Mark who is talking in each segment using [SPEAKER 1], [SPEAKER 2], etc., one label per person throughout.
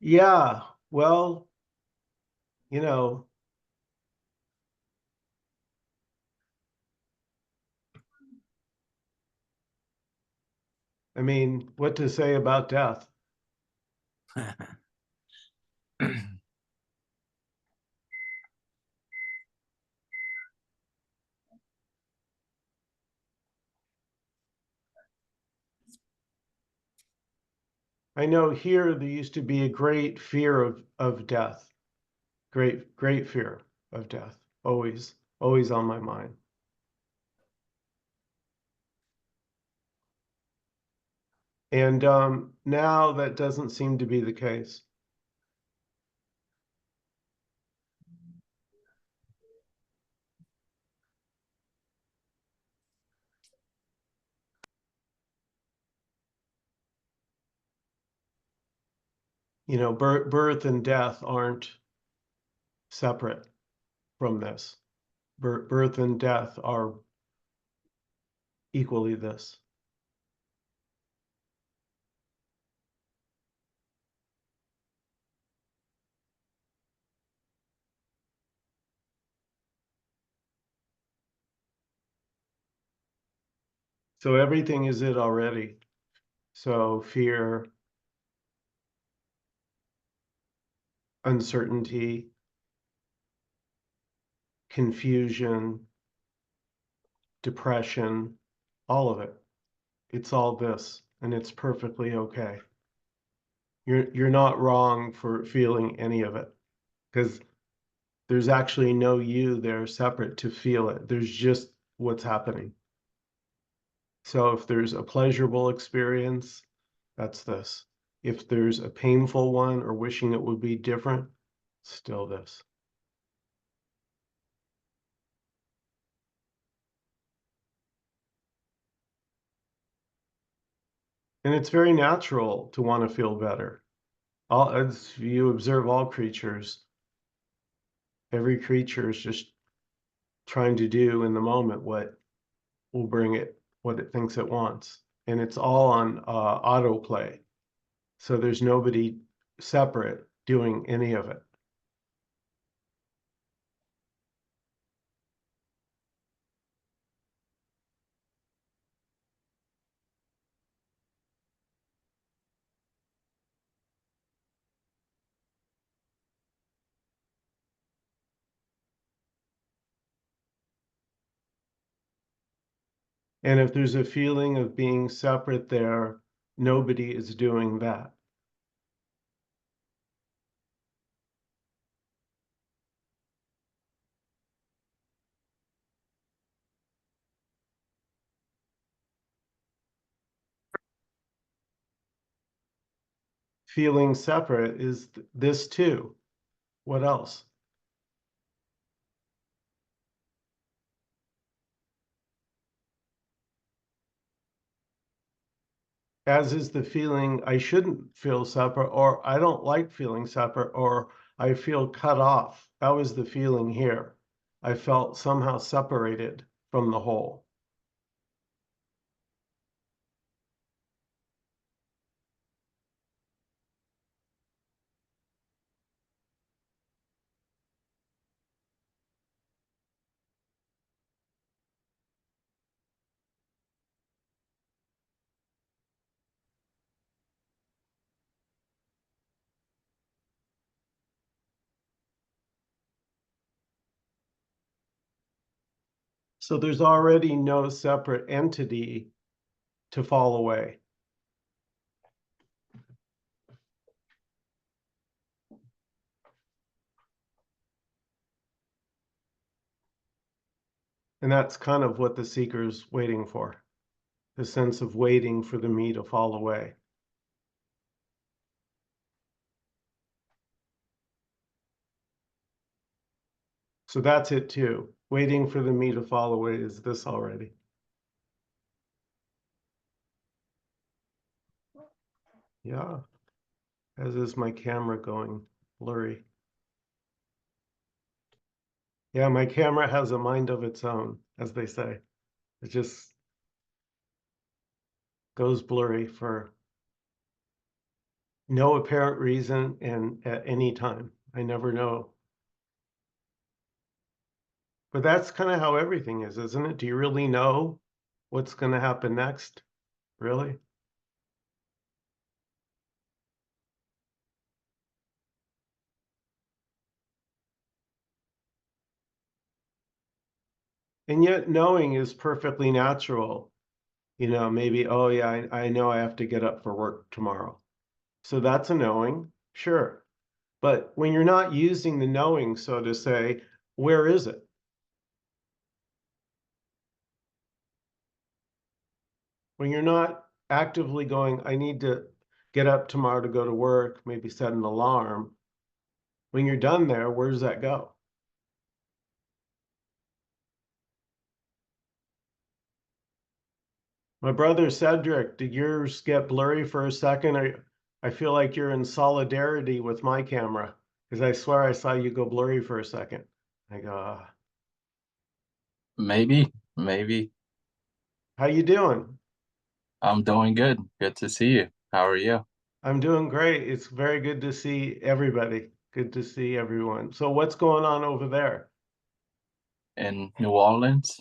[SPEAKER 1] Yeah, well, you know, I mean, what to say about death? I know here there used to be a great fear of death. Great fear of death. Always on my mind. And now that doesn't seem to be the case. You know, birth and death aren't separate from this. Birth and death are equally this. So everything is it already. So fear, uncertainty, confusion, depression, all of it. It's all this, and it's perfectly okay. You're not wrong for feeling any of it, because there's actually no you there separate to feel it. There's just what's happening. So if there's a pleasurable experience, that's this. If there's a painful one or wishing it would be different, still this. And it's very natural to want to feel better. As you observe all creatures, every creature is just trying to do in the moment what will bring it what it thinks it wants. And it's all on autoplay. So there's nobody separate doing any of it. And if there's a feeling of being separate there, nobody is doing that. Feeling separate is this too. What else? As is the feeling I shouldn't feel separate, or I don't like feeling separate, or I feel cut off. That was the feeling here. I felt somehow separated from the whole. So there's already no separate entity to fall away. And that's kind of what the seeker's waiting for, the sense of waiting for the me to fall away. So that's it too. Waiting for the me to fall away is this already. Yeah, as is my camera going blurry. Yeah, my camera has a mind of its own, as they say. It just goes blurry for no apparent reason and at any time. I never know. But that's kind of how everything is, isn't it? Do you really know what's going to happen next? Really? And yet knowing is perfectly natural. You know, maybe, oh yeah, I know I have to get up for work tomorrow. So that's a knowing, sure. But when you're not using the knowing, so to say, where is it? When you're not actively going, I need to get up tomorrow to go to work, maybe set an alarm. When you're done there, where does that go? My brother Cedric, did yours get blurry for a second? I feel like you're in solidarity with my camera because I swear I saw you go blurry for a second. I go,
[SPEAKER 2] Maybe.
[SPEAKER 1] how you doing?
[SPEAKER 2] I'm doing good. Good to see you. How are you?
[SPEAKER 1] I'm doing great. It's very good to see everybody. Good to see everyone. So what's going on over there?
[SPEAKER 2] In New Orleans?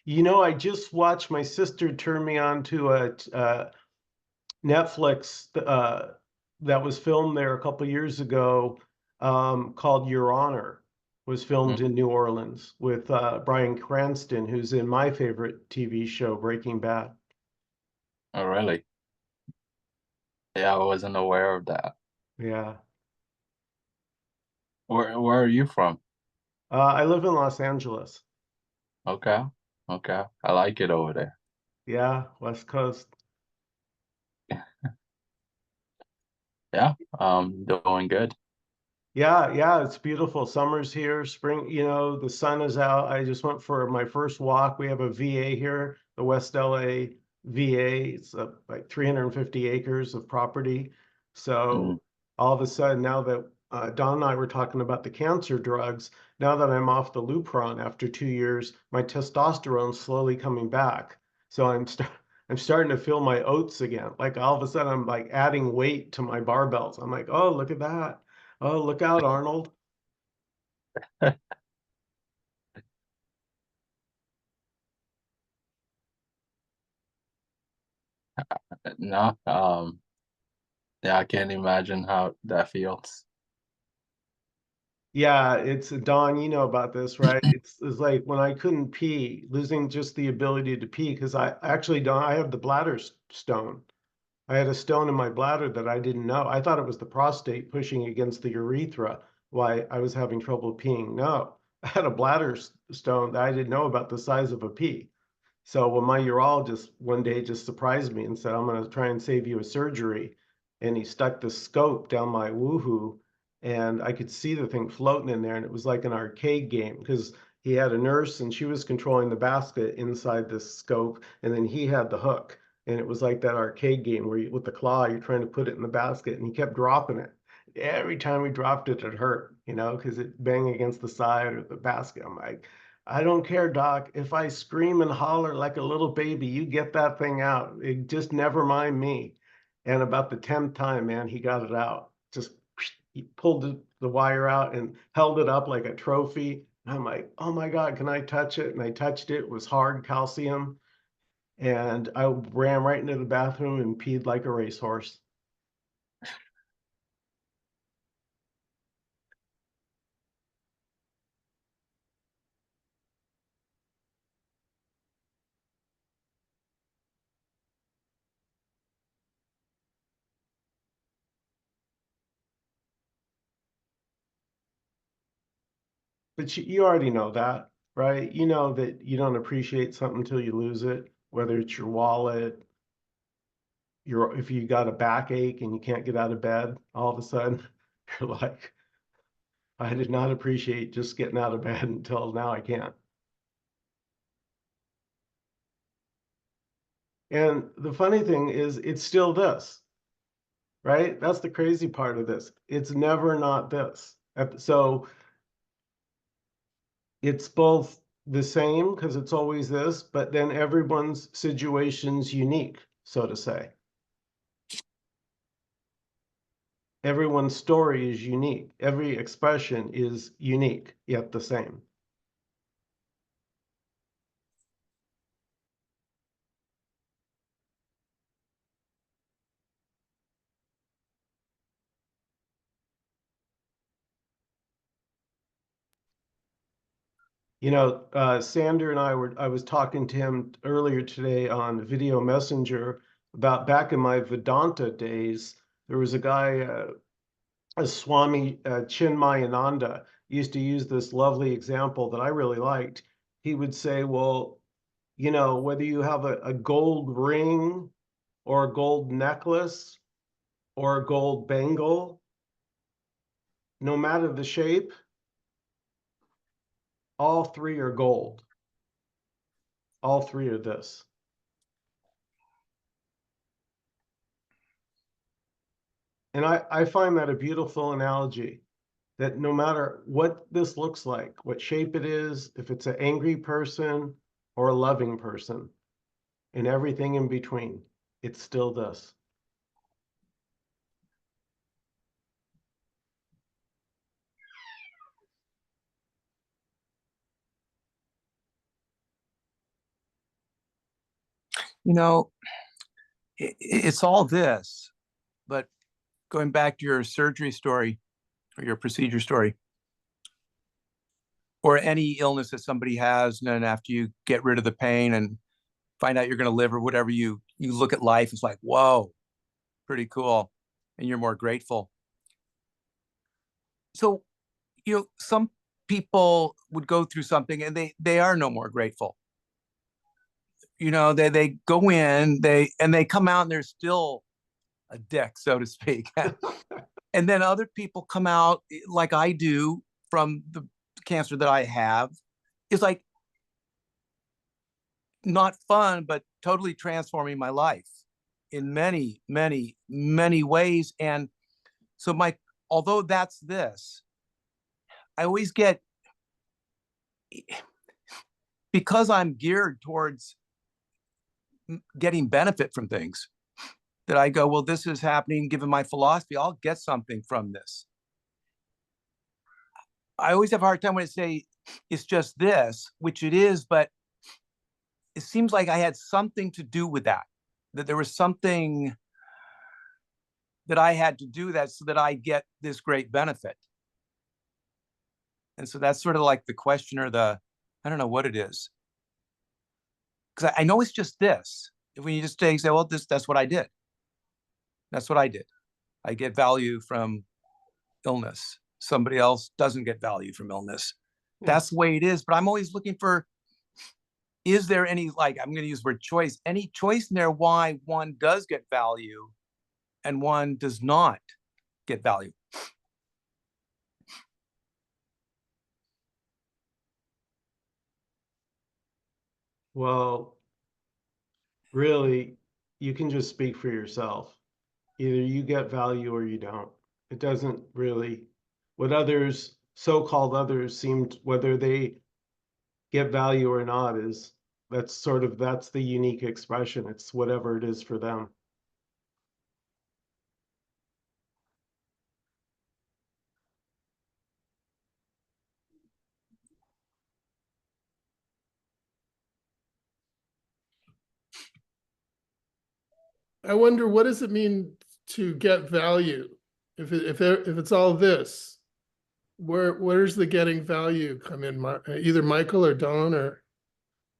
[SPEAKER 1] You know, I just watched my sister turn me on to a Netflix that was filmed there a couple years ago called Your Honor. Was filmed
[SPEAKER 2] Mm.
[SPEAKER 1] in New Orleans with Bryan Cranston, who's in my favorite TV show, Breaking Bad.
[SPEAKER 2] Oh, really? Yeah, I wasn't aware of that.
[SPEAKER 1] Yeah.
[SPEAKER 2] Where are you from?
[SPEAKER 1] I live in Los Angeles.
[SPEAKER 2] Okay. Okay. I like it over there.
[SPEAKER 1] Yeah, West Coast.
[SPEAKER 2] Yeah, doing good.
[SPEAKER 1] Yeah, yeah, it's beautiful. Summer's here, spring, you know, the sun is out. I just went for my first walk. We have a VA here, the West LA VA. It's like 350 acres of property.
[SPEAKER 2] Mm.
[SPEAKER 1] So all of a sudden, now that Don and I were talking about the cancer drugs, now that I'm off the Lupron after 2 years, my testosterone's slowly coming back. So I'm starting to feel my oats again. Like all of a sudden, I'm like adding weight to my barbells. I'm like, oh, look at that. Oh, look out, Arnold.
[SPEAKER 2] No, yeah, I can't imagine how that feels.
[SPEAKER 1] Yeah, it's Don, you know about this, right? It's like when I couldn't pee, losing just the ability to pee, because I actually don't, I have the bladder stone. I had a stone in my bladder that I didn't know. I thought it was the prostate pushing against the urethra, why I was having trouble peeing. No, I had a bladder stone that I didn't know about the size of a pea. So when my urologist one day just surprised me and said, I'm going to try and save you a surgery. And he stuck the scope down my woohoo and I could see the thing floating in there. And it was like an arcade game because he had a nurse and she was controlling the basket inside this scope. And then he had the hook. And it was like that arcade game where you, with the claw, you're trying to put it in the basket and he kept dropping it. Every time we dropped it, it hurt, you know, because it banged against the side or the basket. I'm like, I don't care, Doc. If I scream and holler like a little baby, you get that thing out. Just never mind me. And about the 10th time, man, he got it out. Just he pulled the wire out and held it up like a trophy. I'm like, oh my God, can I touch it? And I touched it. It was hard calcium. And I ran right into the bathroom and peed like a racehorse. But you already know that, right? You know that you don't appreciate something until you lose it, whether it's your wallet, if you got a backache and you can't get out of bed, all of a sudden you're like, I did not appreciate just getting out of bed until now I can't. And the funny thing is, it's still this, right? That's the crazy part of this. It's never not this. So it's both the same because it's always this, but then everyone's situation's unique, so to say. everyone's story is unique. Every expression is unique, yet the same. You know, Sander and I was talking to him earlier today on video messenger about back in my Vedanta days, there was a guy, a Swami Chinmayananda, used to use this lovely example that I really liked. He would say, well, you know, whether you have a gold ring or a gold necklace or a gold bangle, no matter the shape, all three are gold. All three are this. And I find that a beautiful analogy that no matter what this looks like, what shape it is, if it's an angry person or a loving person, and everything in between, it's still this.
[SPEAKER 3] You know, it's all this, but going back to your surgery story or your procedure story, or any illness that somebody has, and then after you get rid of the pain and find out you're going to live or whatever, you look at life, it's like, whoa, pretty cool, and you're more grateful. So, some people would go through something and they are no more grateful. They go in, they come out and they're still a dick, so to speak. And then other people come out like I do from the cancer that I have. It's like not fun, but totally transforming my life in many, many, many ways. And so although that's this, I always get, because I'm geared towards getting benefit from things, that I go, well, this is happening, given my philosophy, I'll get something from this. I always have a hard time when I say it's just this, which it is, but it seems like I had something to do with that there was something that I had to do that so that I get this great benefit. And so that's sort of like the question, or I don't know what it is. Because I know it's just this. When you just say, well, that's what I did. That's what I did. I get value from illness. Somebody else doesn't get value from illness. Yeah. That's the way it is. But I'm always looking for, is there any, like, I'm going to use the word choice, any choice in there why one does get value and one does not get value?
[SPEAKER 1] Well, really, you can just speak for yourself. Either you get value or you don't. It doesn't really, what others, so-called others, whether they get value or not, that's the unique expression. It's whatever it is for them.
[SPEAKER 4] I wonder, what does it mean to get value? If it's all this, where's the getting value come in? Either Michael or Don or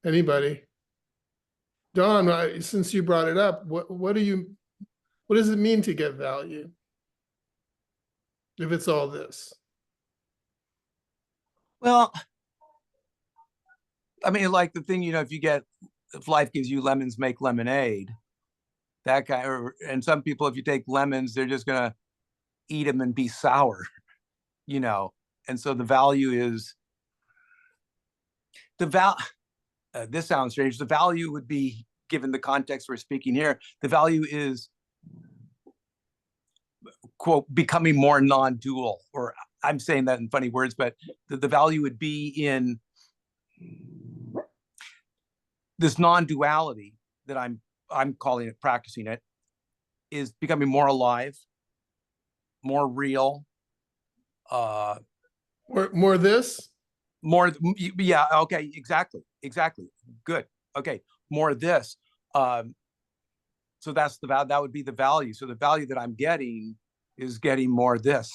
[SPEAKER 4] anybody. Don, since you brought it up, what does it mean to get value? If it's all this.
[SPEAKER 3] Well, I mean, like the thing, if life gives you lemons, make lemonade. That guy, and some people, if you take lemons, they're just gonna eat them and be sour, And so the value is this sounds strange. The value would be, given the context we're speaking here, the value is, quote, becoming more non-dual, or I'm saying that in funny words, but the value would be in this non-duality that I'm calling it, practicing it, is becoming more alive, more real,
[SPEAKER 4] More this?
[SPEAKER 3] yeah, okay, exactly, good, okay, more this. So that's the value, that would be the value. So the value that I'm getting is getting more this.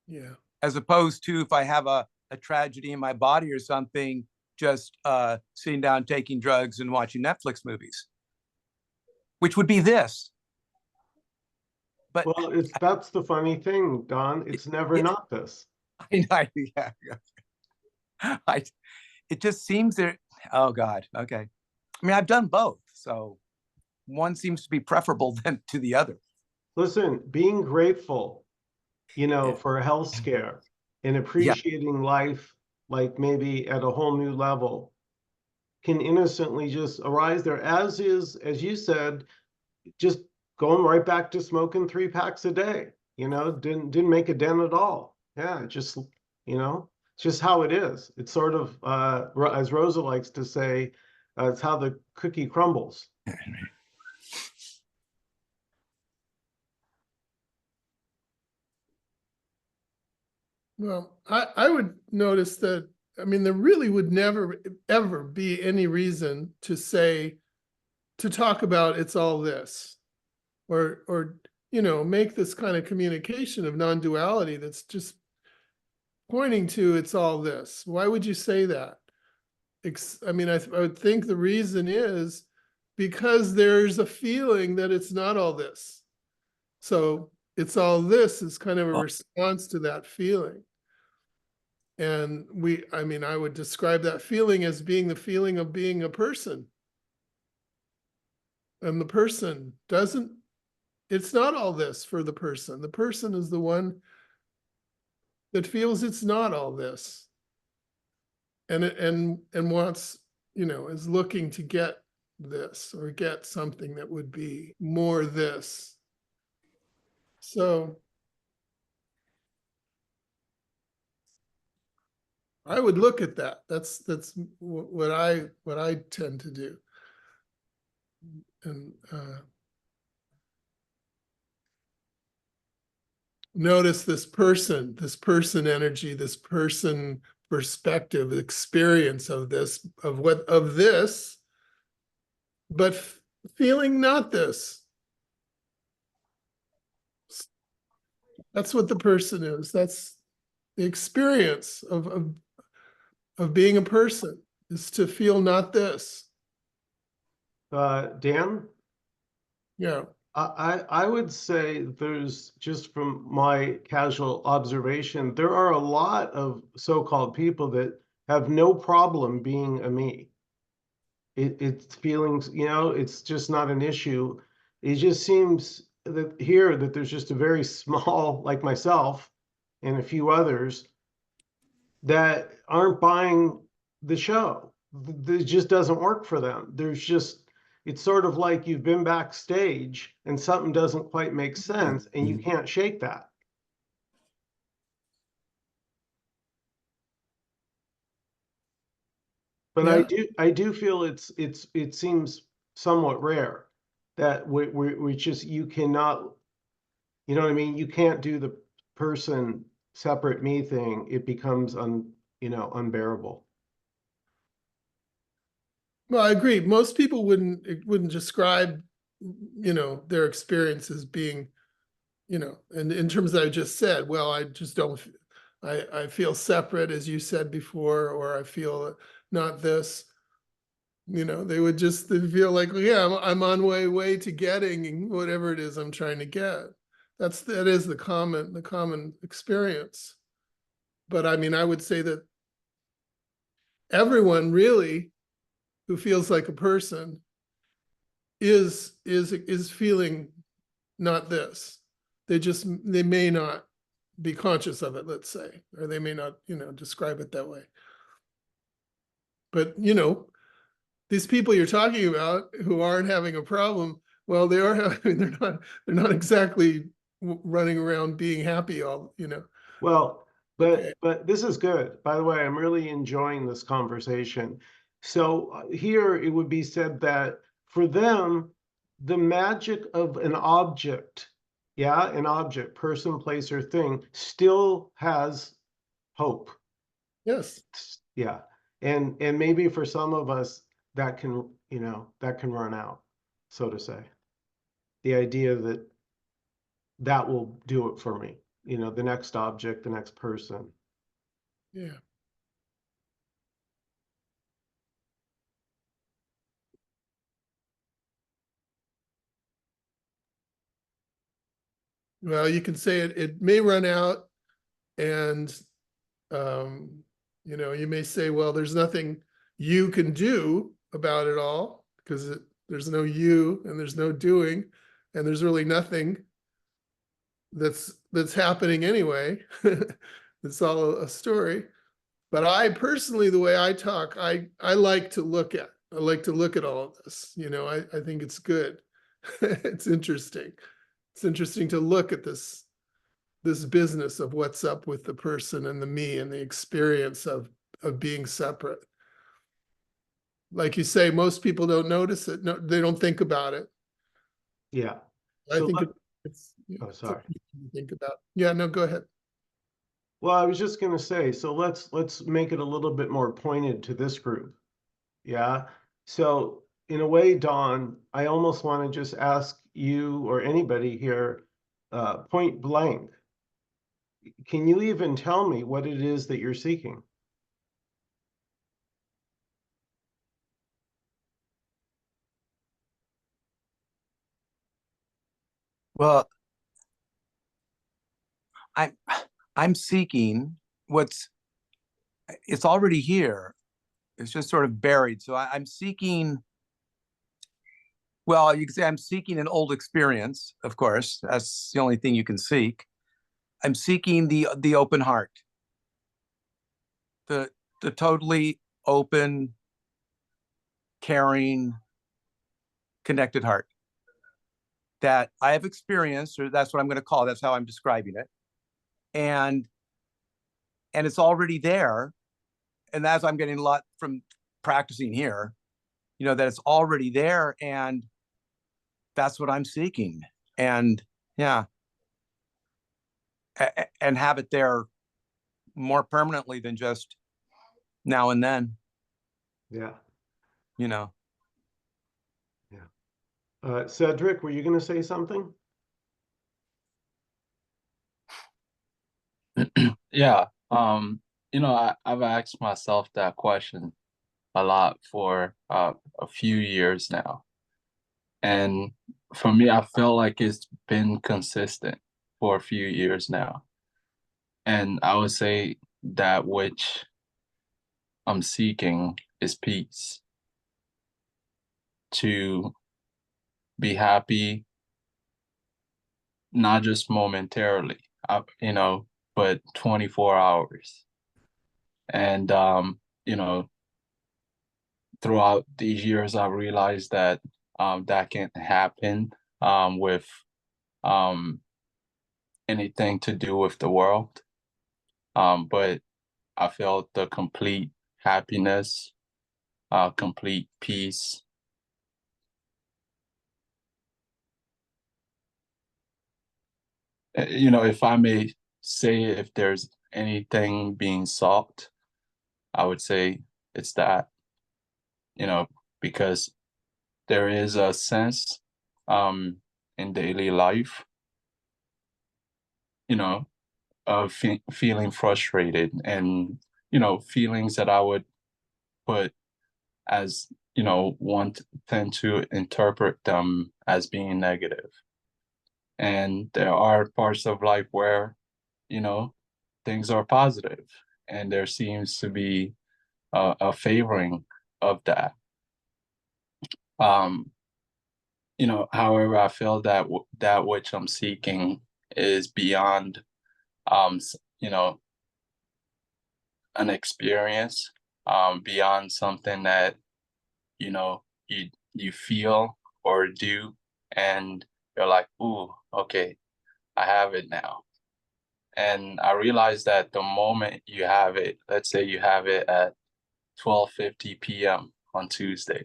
[SPEAKER 4] Yeah.
[SPEAKER 3] As opposed to if I have a tragedy in my body or something, just sitting down, taking drugs and watching Netflix movies, which would be this. But
[SPEAKER 1] Well, that's the funny thing, Don. It's never
[SPEAKER 3] yeah.
[SPEAKER 1] not this.
[SPEAKER 3] yeah. It just seems there. Oh God. Okay. I mean, I've done both, so one seems to be preferable than to the other.
[SPEAKER 1] Listen, being grateful,
[SPEAKER 3] Yeah.
[SPEAKER 1] for a health scare and
[SPEAKER 3] Yeah.
[SPEAKER 1] appreciating life, like maybe at a whole new level, can innocently just arise there, as is, as you said, just going right back to smoking 3 packs a day, didn't make a dent at all. Yeah, just, it's just how it is. It's sort of, as Rosa likes to say, it's how the cookie crumbles.
[SPEAKER 4] Well, I would notice that, I mean, there really would never, ever be any reason to say, to talk about it's all this, or make this kind of communication of non-duality that's just pointing to it's all this. Why would you say that? I mean, I would think the reason is because there's a feeling that it's not all this. So it's all this is kind of a response to that feeling. And I mean, I would describe that feeling as being the feeling of being a person. And the person it's not all this for the person. The person is the one that feels it's not all this. And wants, is looking to get this or get something that would be more this. So I would look at that. That's what I tend to do. And notice this person energy, this person perspective, experience of this, of this, but feeling not this. That's what the person is. That's the experience of being a person, is to feel not this.
[SPEAKER 1] Dan?
[SPEAKER 4] Yeah.
[SPEAKER 1] I would say there's, just from my casual observation, there are a lot of so-called people that have no problem being a me. It's feelings, it's just not an issue. It just seems that there's just a very small, like myself and a few others, that aren't buying the show. It just doesn't work for them. It's sort of like you've been backstage and something doesn't quite make sense and you can't shake that. But
[SPEAKER 4] Yeah.
[SPEAKER 1] I do feel it seems somewhat rare that we just, you cannot, you know what I mean? You can't do the person separate me thing. It becomes unbearable.
[SPEAKER 4] Well, I agree. Most people wouldn't describe, their experience as being, and in terms that I just said, well, I just don't, I feel separate, as you said before, or I feel not this. They would just feel like, well, yeah, I'm on way to getting whatever it is I'm trying to get. That is the common experience. But I mean, I would say that everyone really who feels like a person is feeling not this. They may not be conscious of it, let's say, or they may not, describe it that way. But, these people you're talking about who aren't having a problem, well, they are having, they're not exactly running around being happy all.
[SPEAKER 1] Well,
[SPEAKER 4] Okay.
[SPEAKER 1] but this is good. By the way, I'm really enjoying this conversation. So here it would be said that for them, the magic of an object, yeah, an object, person, place, or thing, still has hope.
[SPEAKER 4] Yes.
[SPEAKER 1] Yeah. And maybe for some of us that can, you know, that can run out, so to say. The idea that that will do it for me, you know, the next object, the next person.
[SPEAKER 4] Yeah. Well, you can say it may run out, and you know, you may say, well, there's nothing you can do about it all because there's no you and there's no doing, and there's really nothing that's happening anyway. It's all a story. But I personally, the way I talk, I like to look at. I like to look at all of this. You know, I think it's good. It's interesting. It's interesting to look at this business of what's up with the person and the me and the experience of being separate. Like you say, most people don't notice it. No, they don't think about it.
[SPEAKER 1] Yeah.
[SPEAKER 4] I
[SPEAKER 1] So
[SPEAKER 4] think
[SPEAKER 1] let-
[SPEAKER 4] it's
[SPEAKER 1] Oh,
[SPEAKER 4] it's
[SPEAKER 1] sorry.
[SPEAKER 4] something to think about. Yeah, no, go ahead.
[SPEAKER 1] Well, I was just gonna say, so let's make it a little bit more pointed to this group. Yeah. So in a way, Don, I almost want to just ask you or anybody here, point blank, can you even tell me what it is that you're seeking?
[SPEAKER 3] Well, I'm I'm seeking what's it's already here. It's just sort of buried. So I'm seeking, well, you can say I'm seeking an old experience, of course. That's the only thing you can seek. I'm seeking the open heart, the totally open, caring, connected heart that I have experienced, or that's what I'm going to call it. That's how I'm describing it. And it's already there. And as I'm getting a lot from practicing here, you know, that it's already there, and that's what I'm seeking. And yeah, and have it there more permanently than just now and then,
[SPEAKER 1] Yeah.
[SPEAKER 3] you know.
[SPEAKER 1] Cedric, were you going to say something?
[SPEAKER 2] Yeah. You know, I've asked myself that question a lot for a few years now. And for me, I felt like it's been consistent for a few years now. And I would say that which I'm seeking is peace. To be happy, not just momentarily, you know, but 24 hours. And, you know, throughout these years, I realized that that can't happen with um, anything to do with the world. But I felt the complete happiness, complete peace. You know, if I may say, if there's anything being sought, I would say it's that, you know, because there is a sense in daily life, you know, of feeling frustrated, and, you know, feelings that I would put as, you know, one tend to interpret them as being negative. And there are parts of life where, you know, things are positive, and there seems to be a favoring of that. Um, you know, however, I feel that that which I'm seeking is beyond, you know, an experience, beyond something that, you know, you feel or do, and you're like, ooh, okay, I have it now. And I realized that the moment you have it, let's say you have it at 12:50 p.m. on Tuesday,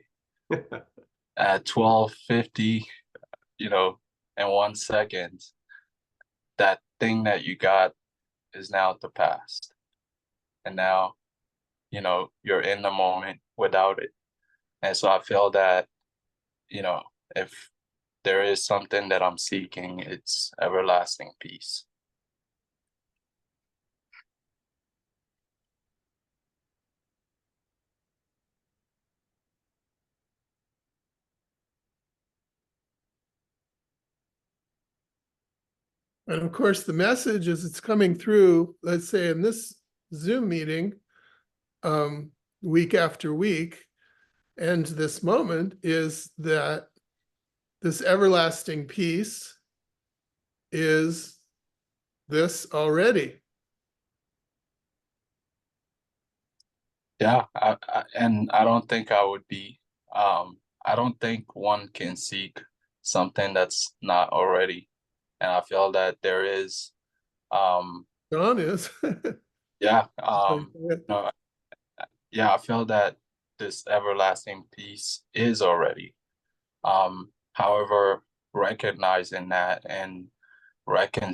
[SPEAKER 2] at 12:50, you know, in 1 second, that thing that you got is now the past. And now, you know, you're in the moment without it. And so I feel that, you know, if there is something that I'm seeking, it's everlasting peace.
[SPEAKER 4] And of course, the message as it's coming through, let's say in this Zoom meeting, week after week, and this moment is that this everlasting peace is this already.
[SPEAKER 2] Yeah, and I don't think I would be, I don't think one can seek something that's not already. And I feel that there is,
[SPEAKER 4] John is.
[SPEAKER 2] yeah, no, yeah, I feel that this everlasting peace is already. However, recognizing that and recon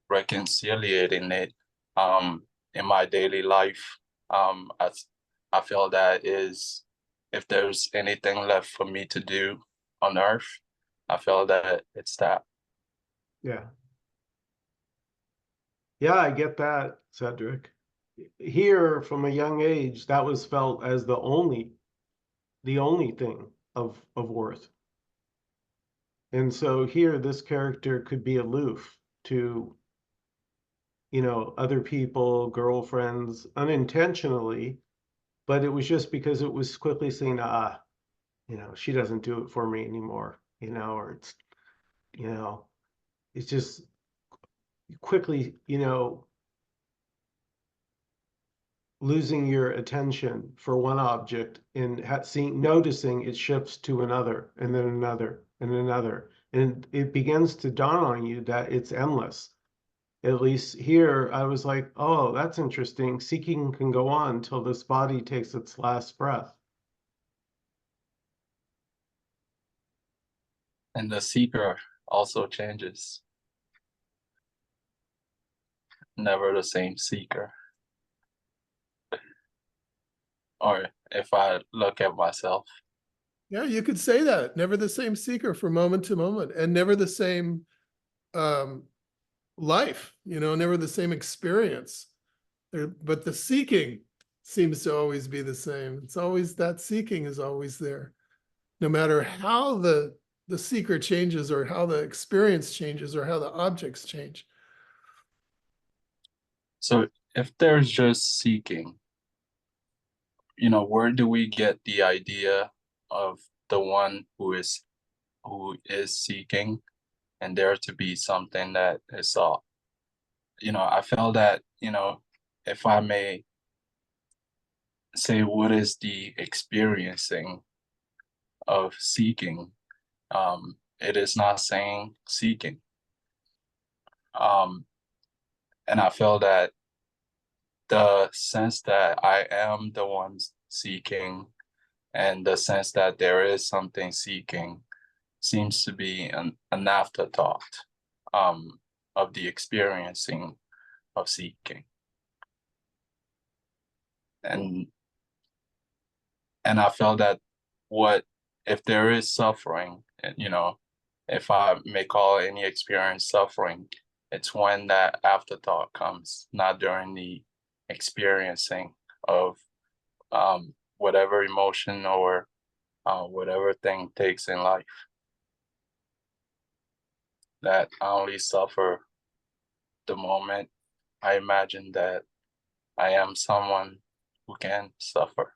[SPEAKER 2] reconciliating it, in my daily life, I feel that is, if there's anything left for me to do on earth, I feel that it's that.
[SPEAKER 1] Yeah. Yeah, I get that, Cedric. Here, from a young age, that was felt as the only thing of worth. And so here, this character could be aloof to, you know, other people, girlfriends, unintentionally, but it was just because it was quickly seen, you know, she doesn't do it for me anymore, you know, or it's, you know, it's just quickly, you know, losing your attention for one object and noticing it shifts to another and then another and another. And it begins to dawn on you that it's endless. At least here, I was like, oh, that's interesting. Seeking can go on till this body takes its last breath.
[SPEAKER 2] And the seeker also changes. Never the same seeker. Or if I look at myself,
[SPEAKER 4] Yeah, you could say that. Never the same seeker from moment to moment, and never the same life, you know, never the same experience. But the seeking seems to always be the same. It's always that seeking is always there. No matter how the seeker changes or how the experience changes or how the objects change.
[SPEAKER 2] so if there's just seeking, you know, where do we get the idea of the one who is seeking and there to be something that is sought? You know, I feel that, you know, if I may say, what is the experiencing of seeking? It is not saying seeking. And I feel that the sense that I am the one seeking and the sense that there is something seeking seems to be an afterthought, of the experiencing of seeking. And I feel that if there is suffering, and you know, if I may call any experience suffering, it's when that afterthought comes, not during the experiencing of whatever emotion or whatever thing takes in life. That I only suffer the moment I imagine that I am someone who can suffer.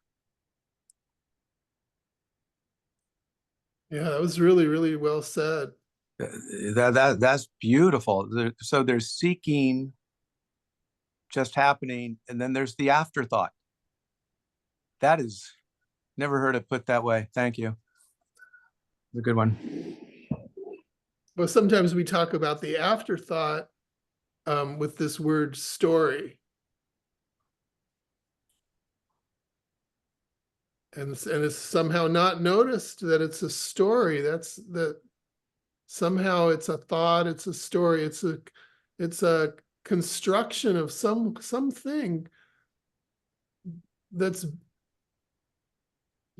[SPEAKER 4] Yeah, that was really, really well said.
[SPEAKER 3] That's beautiful. So there's seeking just happening, and then there's the afterthought. That is, never heard it put that way. Thank you. It's a good one.
[SPEAKER 4] But sometimes we talk about the afterthought with this word story. and it's somehow not noticed that it's a story. That's that somehow it's a thought, it's a story, it's a construction of something that's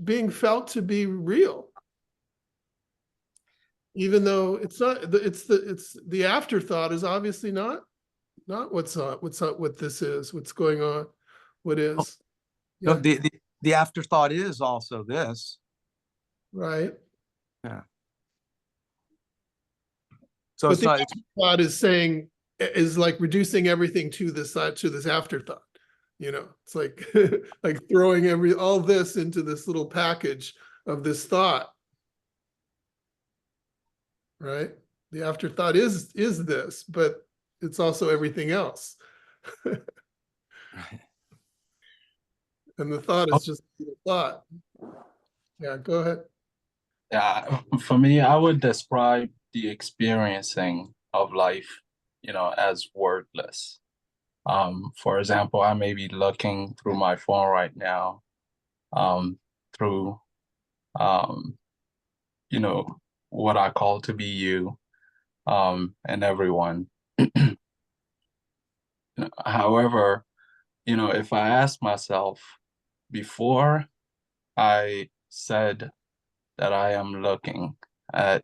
[SPEAKER 4] being felt to be real. Even though it's not, it's the afterthought is obviously not what's this is, what's going on, what is.
[SPEAKER 3] No,
[SPEAKER 4] Yeah,
[SPEAKER 3] the afterthought is also this.
[SPEAKER 4] right.
[SPEAKER 3] So
[SPEAKER 4] But
[SPEAKER 3] it's
[SPEAKER 4] the
[SPEAKER 3] not,
[SPEAKER 4] afterthought is saying, is like reducing everything to this afterthought. You know, it's like like throwing all this into this little package of this thought. Right? The afterthought is this, but it's also everything else. And the thought is just a thought. Yeah, go ahead.
[SPEAKER 2] Yeah, for me, I would describe the experiencing of life, as wordless. For example, I may be looking through my phone right now, through, um, what I call to be you, and everyone. However, if I ask myself before I said that I am looking at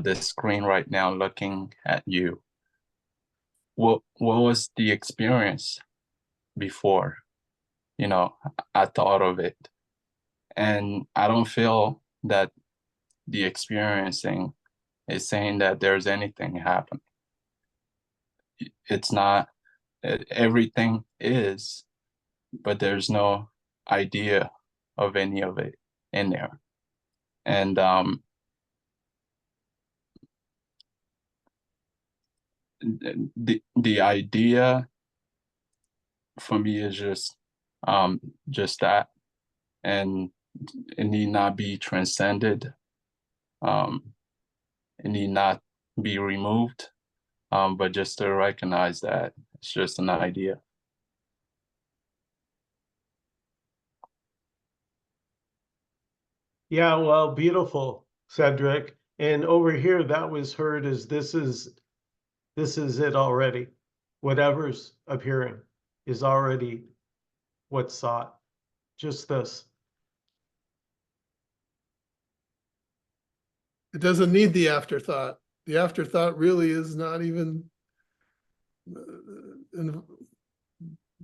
[SPEAKER 2] this screen right now, looking at you, what was the experience before I thought of it? And I don't feel that the experiencing is saying that there's anything happening. It's not, everything is, but there's no idea of any of it in there. And the idea for me is just that, and it need not be transcended. It need not be removed, but just to recognize that it's just an idea.
[SPEAKER 1] Yeah, well, beautiful, Cedric. And over here, that was heard as this is it already. Whatever's appearing is already what's sought. Just this.
[SPEAKER 4] It doesn't need the afterthought. The afterthought really is not even,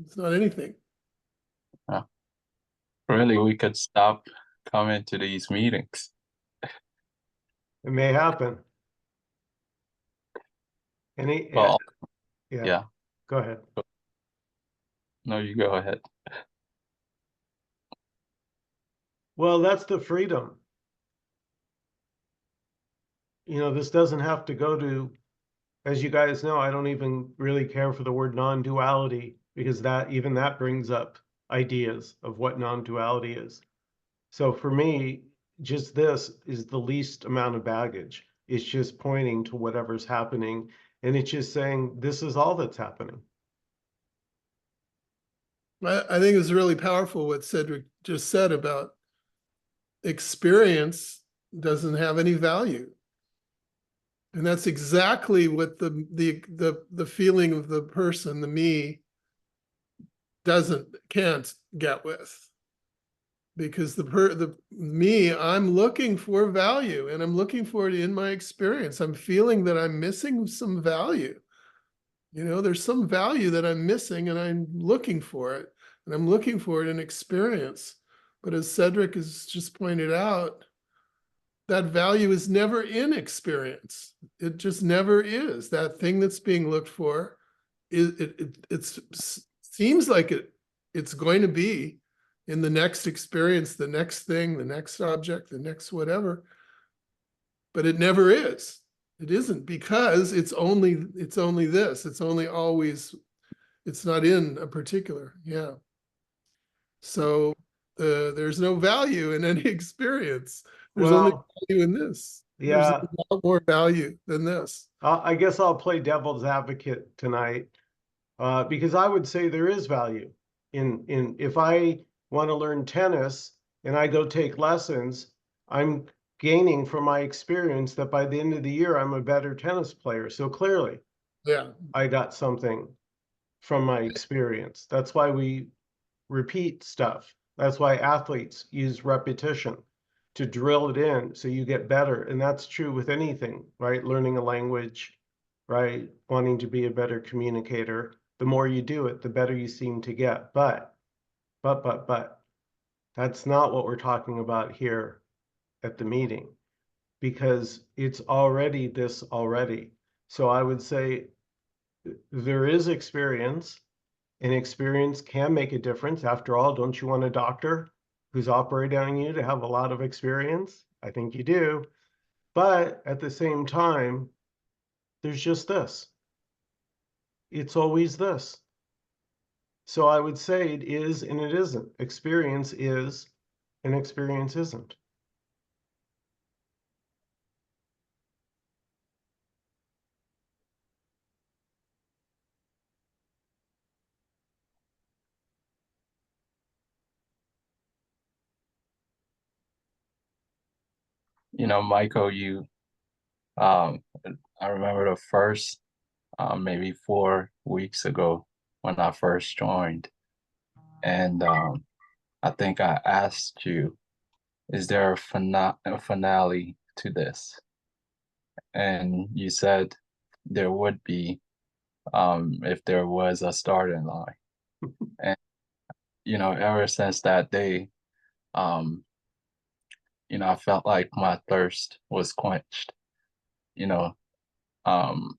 [SPEAKER 4] it's not anything.
[SPEAKER 2] Really, we could stop coming to these meetings.
[SPEAKER 1] It may happen. Any,
[SPEAKER 2] Well,
[SPEAKER 1] yeah,
[SPEAKER 2] yeah.
[SPEAKER 1] go ahead.
[SPEAKER 2] No, you go ahead.
[SPEAKER 1] Well, that's the freedom. This doesn't have to go to, as you guys know, I don't even really care for the word non-duality because that brings up ideas of what non-duality is. So for me, just this is the least amount of baggage. It's just pointing to whatever's happening, and it's just saying this is all that's happening.
[SPEAKER 4] I think it's really powerful what Cedric just said about experience doesn't have any value. And that's exactly what the feeling of the person, the me, can't get with. Because the me, I'm looking for value, and I'm looking for it in my experience. I'm feeling that I'm missing some value. There's some value that I'm missing, and I'm looking for it, and I'm looking for it in experience. But as Cedric has just pointed out, that value is never in experience. It just never is. That thing that's being looked for, it seems like it's going to be in the next experience, the next thing, the next object, the next whatever. But it never is. It isn't, because it's only this. It's only always, it's not in a particular. Yeah. So there's no value in any experience. There's only value in this. There's
[SPEAKER 1] Yeah,
[SPEAKER 4] a lot more value than this.
[SPEAKER 1] I guess I'll play devil's advocate tonight, because I would say there is value in if I want to learn tennis and I go take lessons, I'm gaining from my experience that by the end of the year, I'm a better tennis player. So clearly,
[SPEAKER 4] Yeah,
[SPEAKER 1] I got something from my experience. That's why we repeat stuff. That's why athletes use repetition to drill it in so you get better. And that's true with anything, right? Learning a language, right? Wanting to be a better communicator. The more you do it, the better you seem to get. But, that's not what we're talking about here at the meeting, because it's already this already. So I would say there is experience, and experience can make a difference. After all, don't you want a doctor who's operating on you to have a lot of experience? I think you do. But at the same time, there's just this. It's always this. So I would say it is and it isn't. Experience is and experience isn't.
[SPEAKER 2] You know, Michael, um, I remember the first, maybe 4 weeks ago when I first joined, and I think I asked you, is there a finale to this? And you said there would be, if there was a starting line. And, you know, ever since that day, um, you know, I felt like my thirst was quenched, you know, um,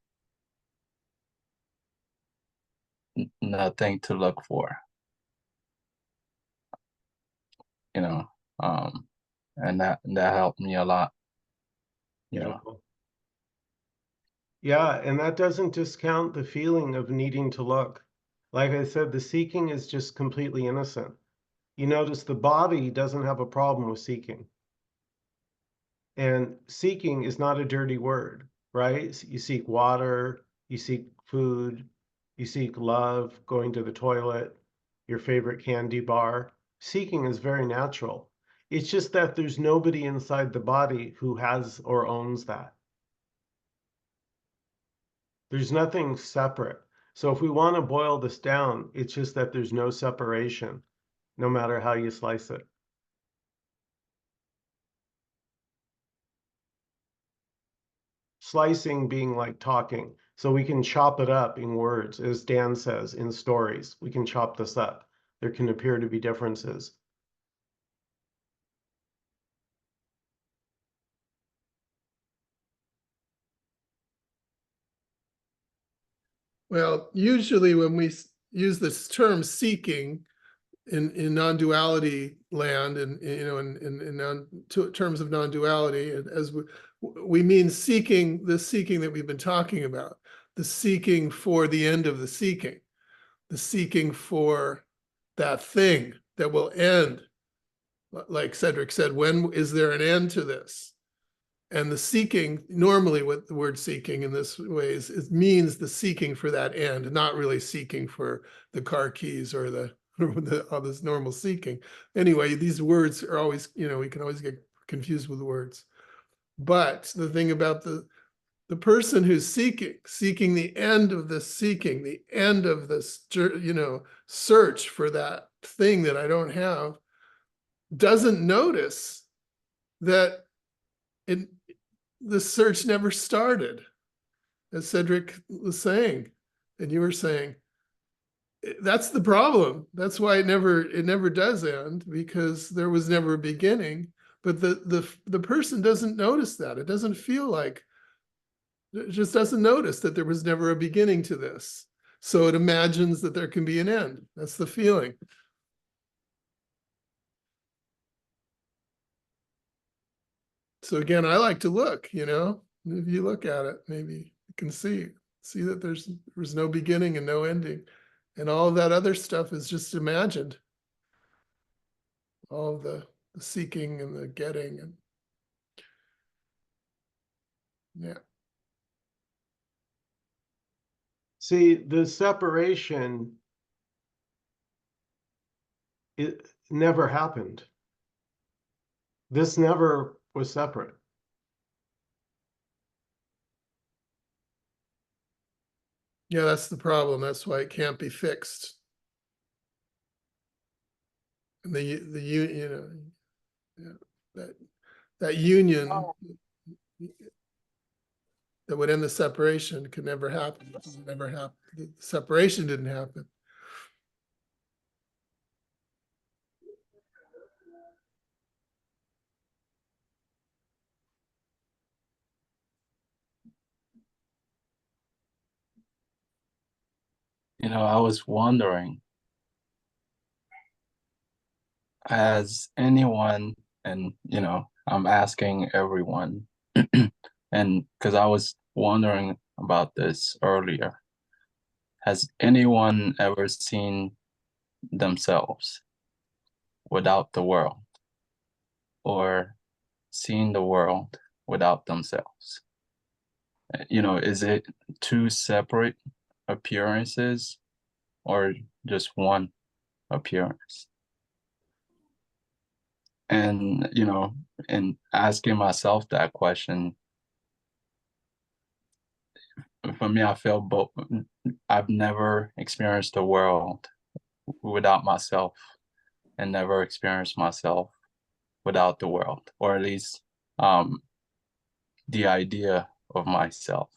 [SPEAKER 2] nothing to look for, you know, um, and that helped me a lot, you know.
[SPEAKER 1] Beautiful. Yeah, and that doesn't discount the feeling of needing to look. Like I said, the seeking is just completely innocent. You notice the body doesn't have a problem with seeking. And seeking is not a dirty word, right? You seek water, you seek food, you seek love, going to the toilet, your favorite candy bar. Seeking is very natural. It's just that there's nobody inside the body who has or owns that. There's nothing separate. So if we want to boil this down, it's just that there's no separation, no matter how you slice it. Slicing being like talking. So we can chop it up in words, as Dan says, in stories. We can chop this up. There can appear to be differences.
[SPEAKER 4] well, usually when we use this term seeking in non-duality land, and you know, in terms of non-duality, and as we mean seeking, the seeking that we've been talking about, the seeking for the end of the seeking, the seeking for that thing that will end. Like Cedric said, when is there an end to this? And the seeking, normally what the word seeking in this way is, it means the seeking for that end, not really seeking for the car keys or all this normal seeking. Anyway, these words are always, you know, we can always get confused with words. But the thing about the person who's seeking the end of the seeking, the end of this, you know, search for that thing that I don't have, doesn't notice that the search never started, as Cedric was saying, and you were saying. That's the problem. That's why it never does end, because there was never a beginning. But the person doesn't notice that. It doesn't feel like, it just doesn't notice that there was never a beginning to this. So it imagines that there can be an end. That's the feeling. So again, I like to look, you know, if you look at it, maybe you can see that there's no beginning and no ending. And all of that other stuff is just imagined. All of the seeking and the getting, and yeah.
[SPEAKER 1] See, the separation, it never happened. This never was separate.
[SPEAKER 4] Yeah, that's the problem. That's why it can't be fixed. And you know, yeah, that union that would end the separation could never happen. It never happened. The separation didn't happen.
[SPEAKER 2] You know, I was wondering, has anyone, and you know, I'm asking everyone, and because I was wondering about this earlier, has anyone ever seen themselves without the world, or seen the world without themselves? You know, is it two separate appearances or just one appearance? And, you know, in asking myself that question, for me, I feel both. I've never experienced the world without myself, and never experienced myself without the world, or at least um, the idea of myself,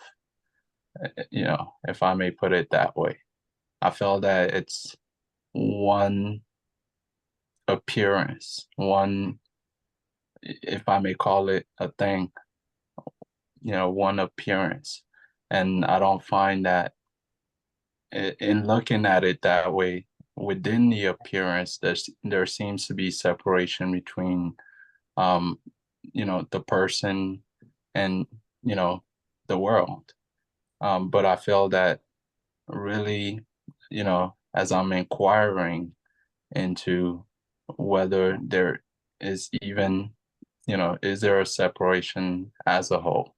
[SPEAKER 2] you know, if I may put it that way. I feel that it's one appearance, one, if I may call it a thing, you know, one appearance. And I don't find that in looking at it that way, within the appearance, there seems to be separation between, um, you know, the person and, you know, the world. But I feel that really, you know, as I'm inquiring into whether there is even, you know, is there a separation as a whole?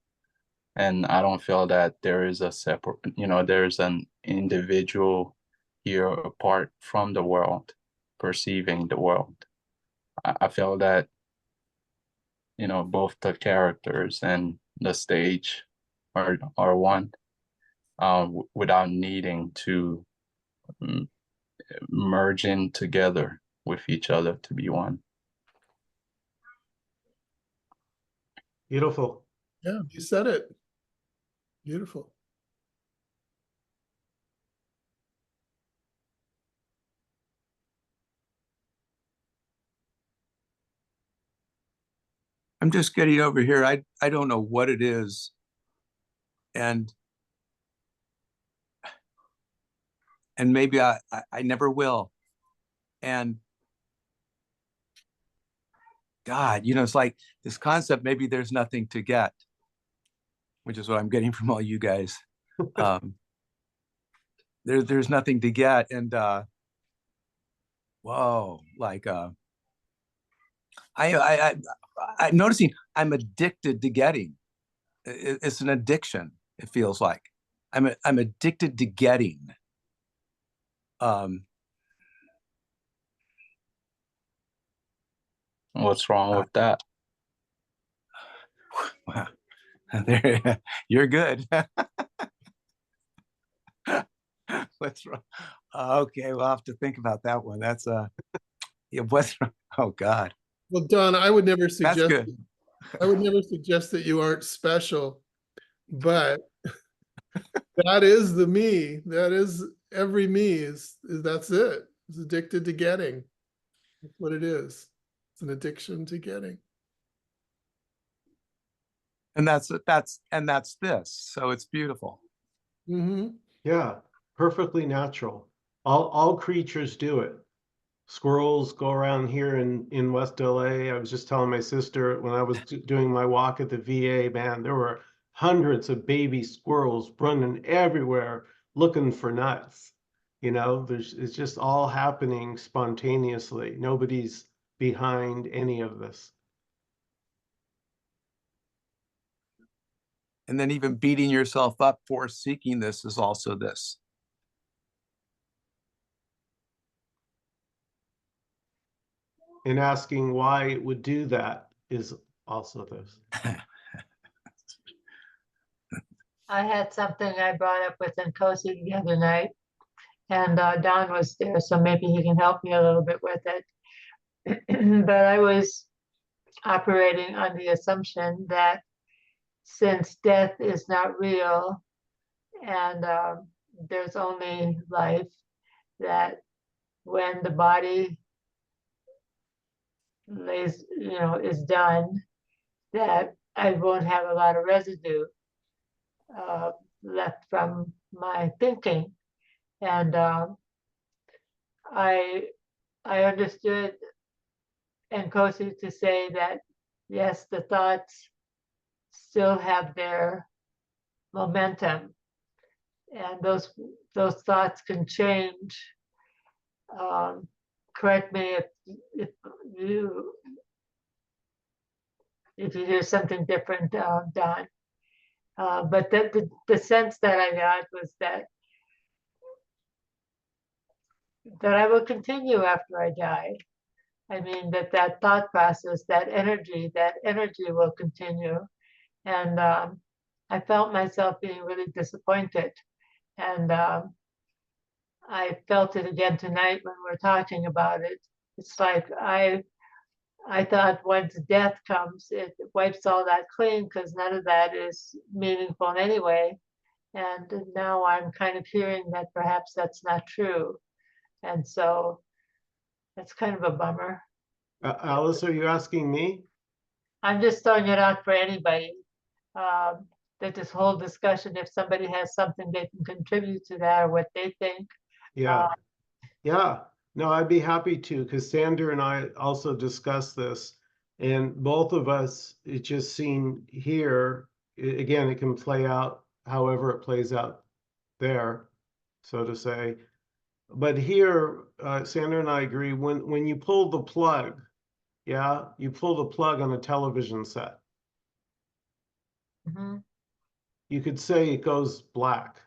[SPEAKER 2] And I don't feel that there is a separate, you know, there's an individual here apart from the world, perceiving the world. I feel that, you know, both the characters and the stage are one, without needing to mm, merge in together with each other to be one.
[SPEAKER 1] Beautiful.
[SPEAKER 4] Yeah, you said it. Beautiful.
[SPEAKER 3] I'm just getting over here. I don't know what it is. And maybe I never will. And God, you know, it's like this concept, maybe there's nothing to get, which is what I'm getting from all you guys. There's nothing to get. And whoa, like I'm noticing I'm addicted to getting. It's an addiction, it feels like. I'm addicted to getting.
[SPEAKER 2] What's wrong with that?
[SPEAKER 3] There, you're good. What's wrong? Okay, we'll have to think about that one. That's yeah, what's wrong? Oh God,
[SPEAKER 4] Well, Don, I would never
[SPEAKER 3] that's
[SPEAKER 4] suggest
[SPEAKER 3] good.
[SPEAKER 4] I would never suggest that you aren't special, but that is the me. That is every me is that's it. It's addicted to getting. That's what it is. It's an addiction to getting.
[SPEAKER 3] And that's this. So it's beautiful.
[SPEAKER 4] Mm-hmm.
[SPEAKER 1] Yeah, perfectly natural. All creatures do it. Squirrels go around here in West LA. I was just telling my sister when I was doing my walk at the VA, man, there were hundreds of baby squirrels running everywhere looking for nuts. You know, it's just all happening spontaneously. Nobody's behind any of this.
[SPEAKER 3] And then even beating yourself up for seeking this is also this.
[SPEAKER 1] And asking why it would do that is also this.
[SPEAKER 5] I had something I brought up with Nkosi the other night, and Don was there, so maybe he can help me a little bit with it. But I was operating on the assumption that since death is not real and there's only life, that when the body lays, is done, that I won't have a lot of residue left from my thinking. And I understood Nkosi to say that, yes, the thoughts still have their momentum, and those thoughts can change. Correct me if you hear something different, Don. But the sense that I got was that I will continue after I die. I mean, that thought process, that energy will continue. And I felt myself being really disappointed. And I felt it again tonight when we're talking about it. It's like I thought once death comes, it wipes all that clean because none of that is meaningful anyway. And now I'm kind of hearing that perhaps that's not true. And so that's kind of a bummer.
[SPEAKER 1] Alice, are you asking me?
[SPEAKER 5] I'm just throwing it out for anybody. That this whole discussion, if somebody has something they can contribute to that or what they think.
[SPEAKER 1] Yeah. Yeah. No, I'd be happy to, because Sandra and I also discussed this, and both of us, it just seemed here, again, it can play out however it plays out there, so to say. But here, Sandra and I agree, when you pull the plug, yeah, you pull the plug on a television set.
[SPEAKER 5] Mhm.
[SPEAKER 1] You could say it goes black.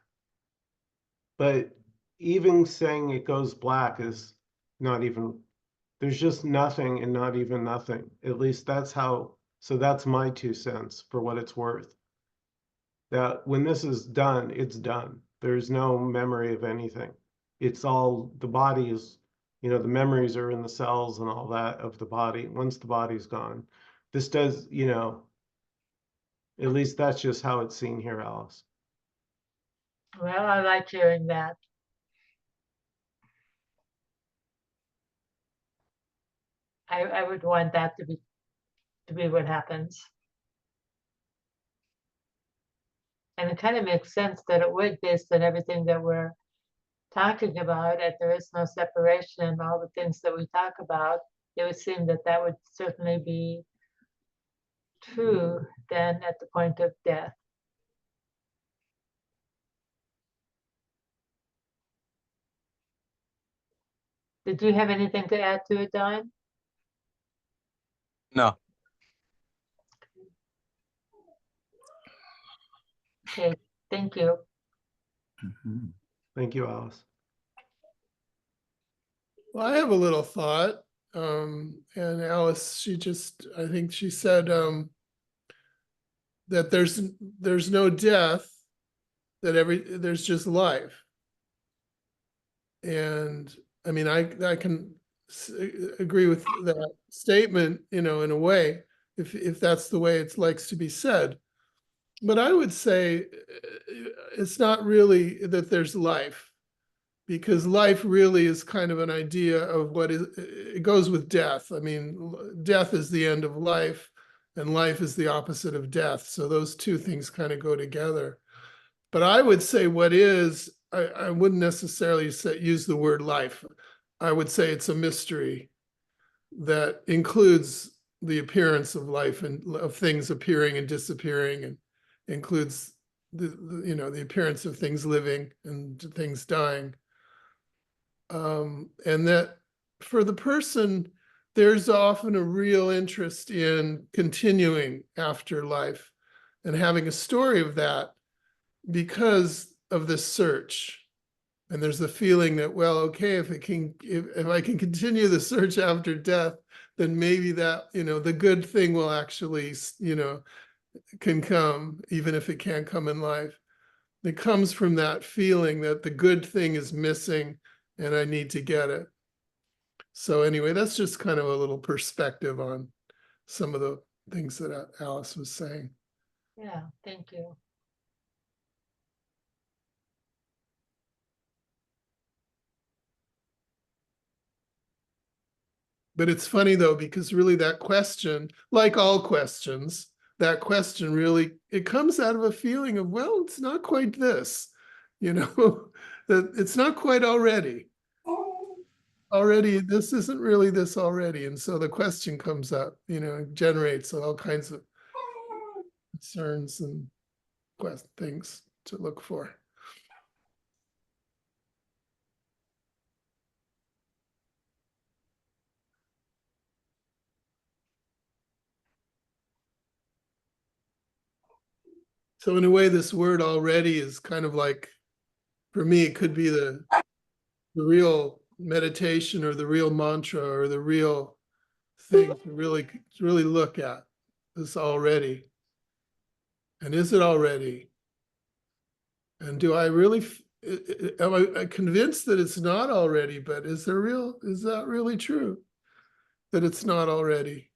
[SPEAKER 1] But even saying it goes black is not even, there's just nothing and not even nothing. At least that's how, so that's my 2 cents for what it's worth. That when this is done, it's done. There's no memory of anything. It's all, the body is, the memories are in the cells and all that of the body. Once the body's gone, this does, at least that's just how it's seen here, Alice.
[SPEAKER 5] Well, I like hearing that. I would want that to be what happens. And it kind of makes sense that it would, based on everything that we're talking about, that there is no separation and all the things that we talk about. It would seem that would certainly be true then at the point of death. Did you have anything to add to it, Don?
[SPEAKER 3] No.
[SPEAKER 5] Okay, thank you.
[SPEAKER 1] Thank you, Alice.
[SPEAKER 4] Well, I have a little thought. And Alice, I think she said that there's no death, that there's just life. And I mean, I can agree with that statement, in a way, if that's the way it likes to be said. But I would say it's not really that there's life, because life really is kind of an idea of it goes with death. I mean, death is the end of life, and life is the opposite of death. So those two things kind of go together. But I would say I wouldn't necessarily use the word life. I would say it's a mystery that includes the appearance of life and of things appearing and disappearing, and includes the appearance of things living and things dying. And that for the person, there's often a real interest in continuing after life and having a story of that because of this search. And there's the feeling that, well, okay, if I can continue the search after death, then maybe that, the good thing will actually, can come, even if it can't come in life. It comes from that feeling that the good thing is missing and I need to get it. So anyway, that's just kind of a little perspective on some of the things that Alice was saying.
[SPEAKER 5] Yeah, thank you.
[SPEAKER 4] But it's funny though, because really that question, like all questions, that question really, it comes out of a feeling of, well, it's not quite this, that it's not quite already. Already, this isn't really this already. And so the question comes up, generates all kinds of concerns and things to look for. So in a way, this word already is kind of like, for me, it could be the real meditation or the real mantra or the real thing to really look at this already. And is it already? And do I really, am I convinced that it's not already, but is that really true? That it's not already?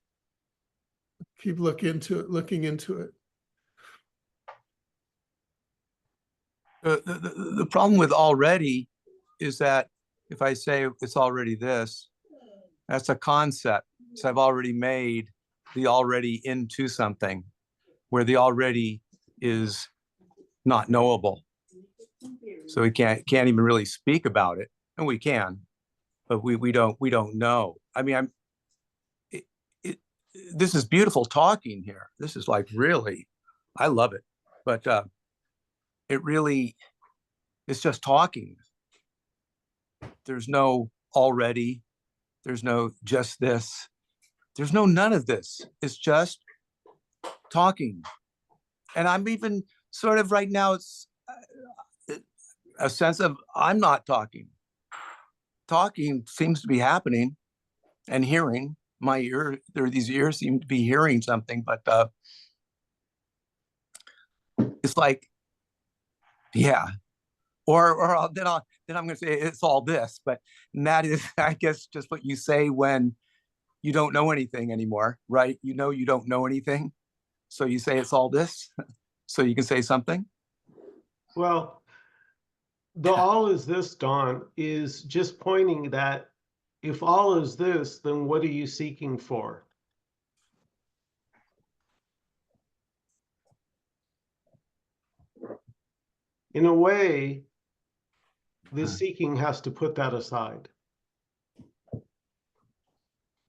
[SPEAKER 4] Keep looking into it.
[SPEAKER 3] The problem with already is that if I say it's already this, that's a concept. So I've already made the already into something where the already is not knowable. So we can't even really speak about it, and we can, but we don't know. I mean, this is beautiful talking here. This is like really, I love it, but it really, it's just talking. There's no already, there's no just this, there's no none of this. It's just talking. And I'm even sort of right now, it's a sense of I'm not talking. Talking seems to be happening, and hearing, my ear, these ears seem to be hearing something, but it's like, yeah. Then I'm going to say it's all this, but that is, I guess, just what you say when you don't know anything anymore, right? You don't know anything, so you say it's all this, so you can say something.
[SPEAKER 1] Well, the all is this, Don, is just pointing that if all is this, then what are you seeking for? In a way, the seeking has to put that aside.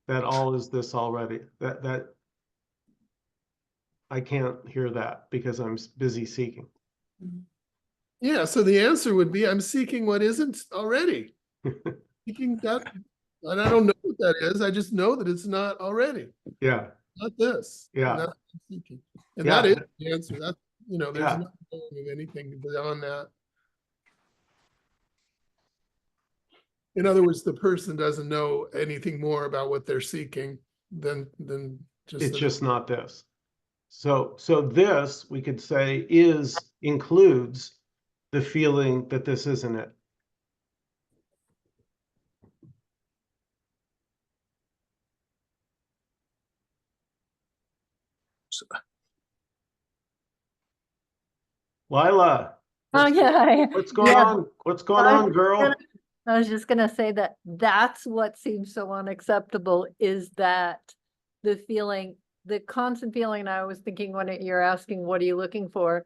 [SPEAKER 1] That all is this already. That I can't hear that because I'm busy seeking.
[SPEAKER 4] Yeah, so the answer would be I'm seeking what isn't already. Seeking that, and I don't know what that is. I just know that it's not already.
[SPEAKER 1] Yeah.
[SPEAKER 4] Not this.
[SPEAKER 1] Yeah.
[SPEAKER 4] And that's what I'm seeking. And
[SPEAKER 1] Yeah.
[SPEAKER 4] that is the answer. That's, there's
[SPEAKER 1] Yeah.
[SPEAKER 4] not anything beyond that. In other words, the person doesn't know anything more about what they're seeking than just
[SPEAKER 1] It's
[SPEAKER 4] that
[SPEAKER 1] just not this. So this, we could say, includes the feeling that this isn't it. Lila,
[SPEAKER 6] Oh, yeah.
[SPEAKER 1] what's going
[SPEAKER 6] Yeah,
[SPEAKER 1] on? What's going
[SPEAKER 6] I was
[SPEAKER 1] on, girl?
[SPEAKER 6] gonna- I was just gonna say that that's what seems so unacceptable, is that the feeling, the constant feeling, and I was thinking when you're asking, what are you looking for,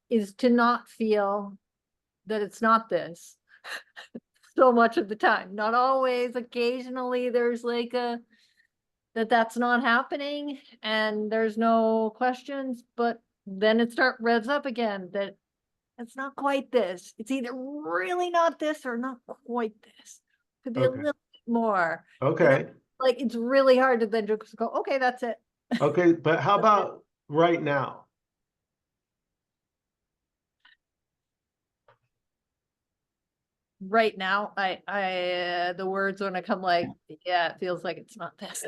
[SPEAKER 6] is to not feel that it's not this so much of the time. Not always, occasionally there's like that's not happening and there's no questions, but then it revs up again that it's not quite this. It's either really not this or not quite this. Could be a
[SPEAKER 1] Okay.
[SPEAKER 6] little bit more.
[SPEAKER 1] Okay.
[SPEAKER 6] Like it's really hard to then just go, okay, that's it.
[SPEAKER 1] Okay, but how about right now?
[SPEAKER 6] Right now, the words want to come like, yeah, it feels like it's not this.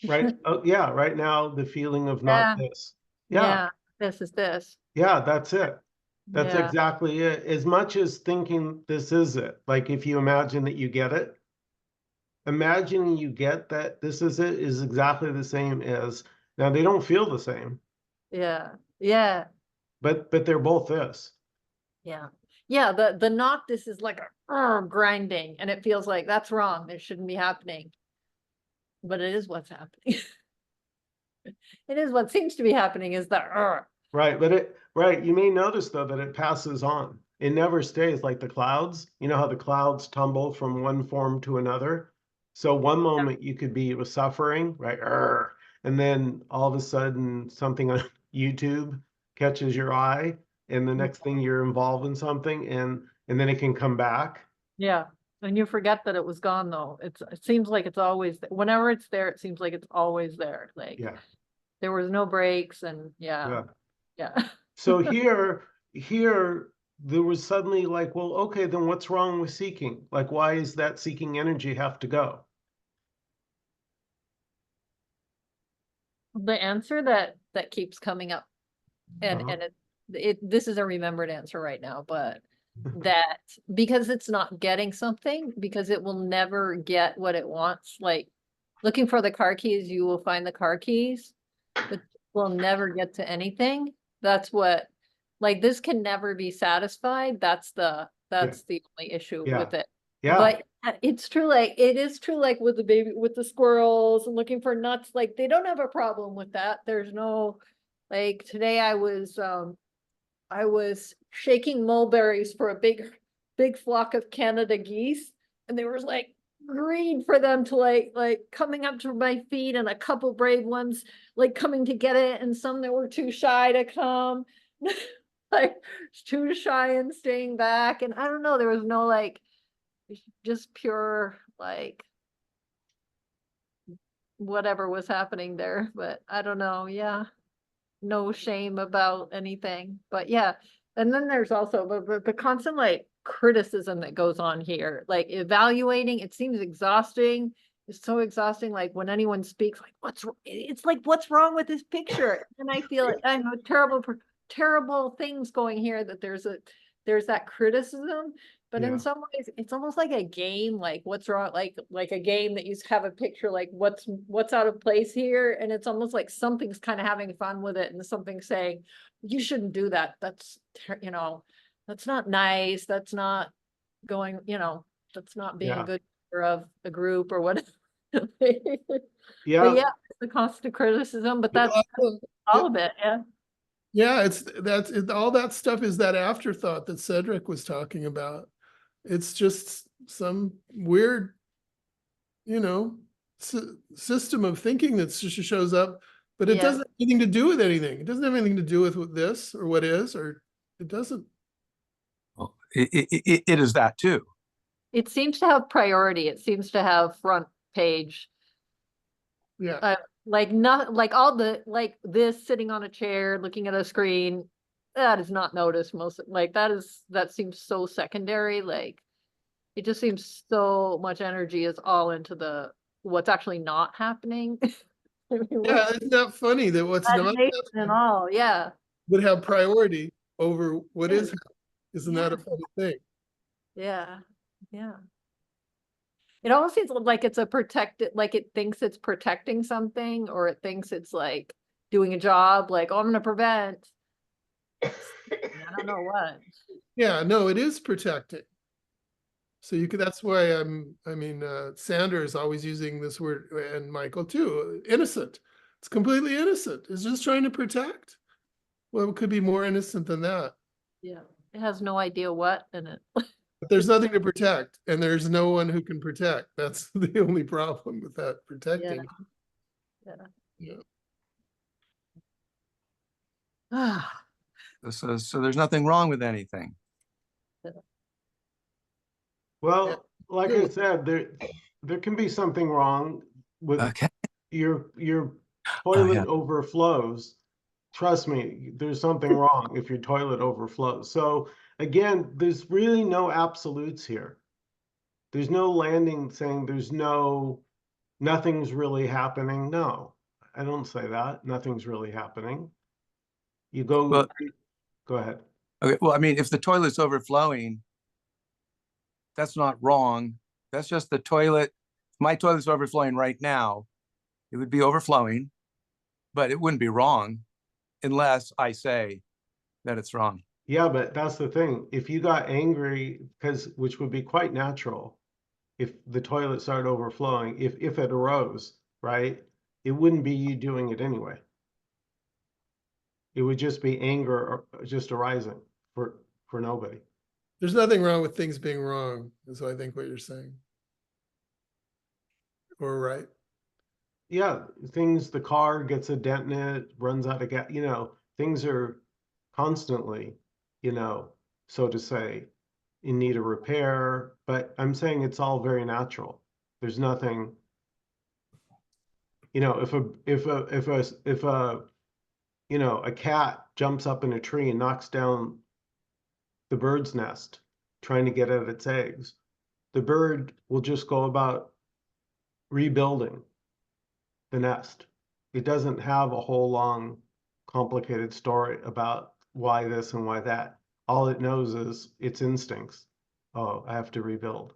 [SPEAKER 1] right? Oh, yeah, right now, the feeling of not this. Yeah,
[SPEAKER 6] Yeah, this is this.
[SPEAKER 1] yeah, that's it. That's
[SPEAKER 6] Yeah,
[SPEAKER 1] exactly it. As much as thinking this is it, like if you imagine that you get it, imagining you get that this is it is exactly the same as, now they don't feel the same,
[SPEAKER 6] yeah, yeah,
[SPEAKER 1] but they're both this.
[SPEAKER 6] yeah. Yeah, the not this is like a grinding and it feels like that's wrong. It shouldn't be happening. But it is what's happening. It is what seems to be happening is the
[SPEAKER 1] Right, but right, you may notice though that it passes on. It never stays like the clouds. You know how the clouds tumble from one form to another? So one moment you could be with suffering, right? And then all of a sudden something on YouTube catches your eye, and the next thing you're involved in something, and then it can come back.
[SPEAKER 6] Yeah, and you forget that it was gone though. It seems like it's always, whenever it's there, it seems like it's always there. Like
[SPEAKER 1] Yeah,
[SPEAKER 6] there was no breaks and
[SPEAKER 1] yeah.
[SPEAKER 6] yeah.
[SPEAKER 1] So here, there was suddenly like, well, okay, then what's wrong with seeking? Like, why is that seeking energy have to go?
[SPEAKER 6] The answer that keeps coming up, and
[SPEAKER 1] Uh-huh.
[SPEAKER 6] this is a remembered answer right now, but that because it's not getting something, because it will never get what it wants, like looking for the car keys, you will find the car keys, but will never get to anything. That's what, like, this can never be satisfied. That's the only issue
[SPEAKER 1] Yeah.
[SPEAKER 6] with it.
[SPEAKER 1] Yeah,
[SPEAKER 6] But it's true, like, it is true, like with the baby, with the squirrels and looking for nuts, like, they don't have a problem with that. There's no, like, today I was shaking mulberries for a big flock of Canada geese, and there was like greed for them to like coming up to my feet, and a couple brave ones like coming to get it, and some that were too shy to come, like too shy and staying back, and I don't know, there was no like just pure like whatever was happening there, but I don't know, yeah. No shame about anything, but yeah. And then there's also the constant like criticism that goes on here, like evaluating, it seems exhausting. It's so exhausting, like when anyone speaks, like it's like, what's wrong with this picture? And I feel like I know terrible things going here, that there's that criticism. But
[SPEAKER 1] Yeah.
[SPEAKER 6] in some ways, it's almost like a game, like what's wrong, like a game that you have a picture, like what's out of place here, and it's almost like something's kind of having fun with it, and something's saying, you shouldn't do that. That's that's not nice. That's not going, that's not being
[SPEAKER 1] Yeah.
[SPEAKER 6] a good member of a group or whatever. But
[SPEAKER 1] yeah,
[SPEAKER 6] yeah, it's the constant criticism, but that's
[SPEAKER 4] Yeah,
[SPEAKER 6] all of it. Yeah.
[SPEAKER 4] yeah, all that stuff is that afterthought that Cedric was talking about. It's just some weird, system of thinking that just shows up, but it
[SPEAKER 6] Yeah.
[SPEAKER 4] doesn't have anything to do with anything. It doesn't have anything to do with what this or what is, or it doesn't.
[SPEAKER 3] Well, it is that too.
[SPEAKER 6] It seems to have priority. It seems to have front page.
[SPEAKER 4] Yeah.
[SPEAKER 6] Like not like all the like this sitting on a chair looking at a screen, that is not noticed most, like that seems so secondary, like it just seems so much energy is all into the what's actually not happening. I mean,
[SPEAKER 4] Yeah, it's not funny that what's not
[SPEAKER 6] imagination and
[SPEAKER 4] happening
[SPEAKER 6] all, yeah.
[SPEAKER 4] would have priority over what is
[SPEAKER 6] Yeah.
[SPEAKER 4] happening. Isn't that a
[SPEAKER 6] Yeah.
[SPEAKER 4] funny thing?
[SPEAKER 6] Yeah, yeah. It almost seems like it's a protected, like it thinks it's protecting something, or it thinks it's like doing a job, like, oh, I'm gonna prevent. I don't know what.
[SPEAKER 4] Yeah, no, it is protecting. So that's why Sandra is always using this word, and Michael too, innocent. It's completely innocent. It's just trying to protect. Well, it could be more innocent than that.
[SPEAKER 6] Yeah, it has no idea what in it.
[SPEAKER 4] But there's nothing to protect, and there's no one who can protect. That's the only problem with that protecting.
[SPEAKER 6] Yeah.
[SPEAKER 4] Yeah.
[SPEAKER 3] So there's nothing wrong with anything.
[SPEAKER 1] well, like I said, there can be something wrong with
[SPEAKER 3] Okay.
[SPEAKER 1] your
[SPEAKER 3] Oh,
[SPEAKER 1] toilet
[SPEAKER 3] yeah.
[SPEAKER 1] overflows. Trust me, there's something wrong if your toilet overflows. So again, there's really no absolutes here. There's no landing saying there's no nothing's really happening. No, I don't say that. Nothing's really happening. You go,
[SPEAKER 3] Well-
[SPEAKER 1] go ahead.
[SPEAKER 3] Okay, well, I mean, if the toilet's overflowing, that's not wrong. That's just the toilet. My toilet's overflowing right now. It would be overflowing, but it wouldn't be wrong unless I say that it's wrong.
[SPEAKER 1] Yeah, but that's the thing. If you got angry, which would be quite natural, if the toilet started overflowing, if it arose, right? It wouldn't be you doing it anyway. It would just be anger just arising for nobody.
[SPEAKER 4] There's nothing wrong with things being wrong, is I think what you're saying. Or right?
[SPEAKER 1] Yeah, the car gets a dent in it, runs out of gas, things are constantly, so to say, in need of repair, but I'm saying it's all very natural. There's nothing, if a cat jumps up in a tree and knocks down the bird's nest trying to get at its eggs, the bird will just go about rebuilding the nest. It doesn't have a whole long complicated story about why this and why that. All it knows is its instincts. Oh, I have to rebuild.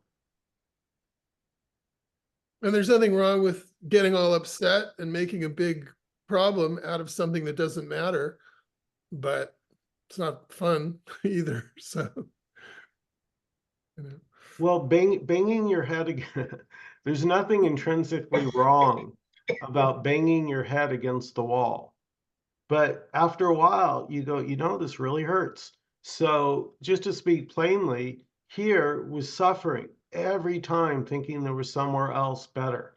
[SPEAKER 4] And there's nothing wrong with getting all upset and making a big problem out of something that doesn't matter, but it's not fun either, so.
[SPEAKER 1] Well, banging your head again, there's nothing intrinsically wrong about banging your head against the wall. But after a while, you go, this really hurts. So just to speak plainly, here was suffering every time thinking there was somewhere else better.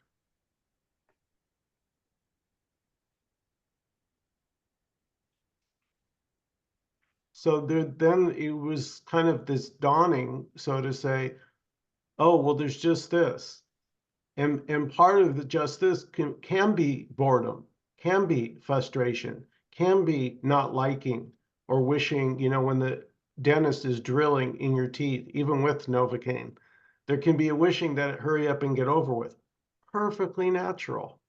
[SPEAKER 1] So then it was kind of this dawning, so to say, oh, well, there's just this. And part of the just this can be boredom, can be frustration, can be not liking or wishing, when the dentist is drilling in your teeth, even with Novocaine, there can be a wishing that it hurry up and get over with. Perfectly natural.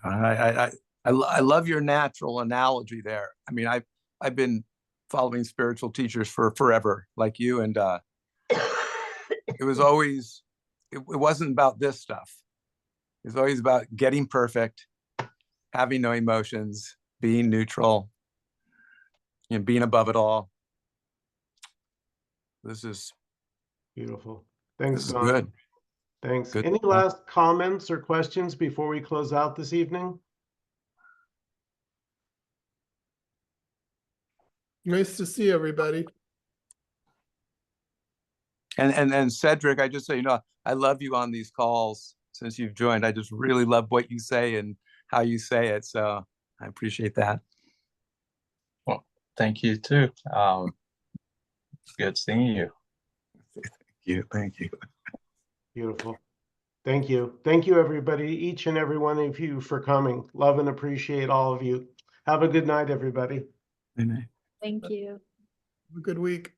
[SPEAKER 3] I love your natural analogy there. I mean, I've been following spiritual teachers for forever, like you, and it was always, it wasn't about this stuff. It was always about getting perfect, having no emotions, being neutral, and being above it all. This is
[SPEAKER 1] Beautiful. Thanks,
[SPEAKER 3] this is
[SPEAKER 1] Don.
[SPEAKER 3] good.
[SPEAKER 1] Thanks.
[SPEAKER 3] Good
[SPEAKER 1] Any
[SPEAKER 3] stuff.
[SPEAKER 1] last comments or questions before we close out this evening?
[SPEAKER 4] Nice to see everybody.
[SPEAKER 3] And Cedric, I just say, I love you on these calls since you've joined. I just really love what you say and how you say it. So I appreciate that.
[SPEAKER 2] Well, thank you too. It's good seeing you.
[SPEAKER 3] Thank you.
[SPEAKER 1] Beautiful. Thank you. Thank you, everybody, each and every one of you for coming. Love and appreciate all of you. Have a good night, everybody.
[SPEAKER 3] Good night.
[SPEAKER 6] Thank you.
[SPEAKER 4] Have a good week.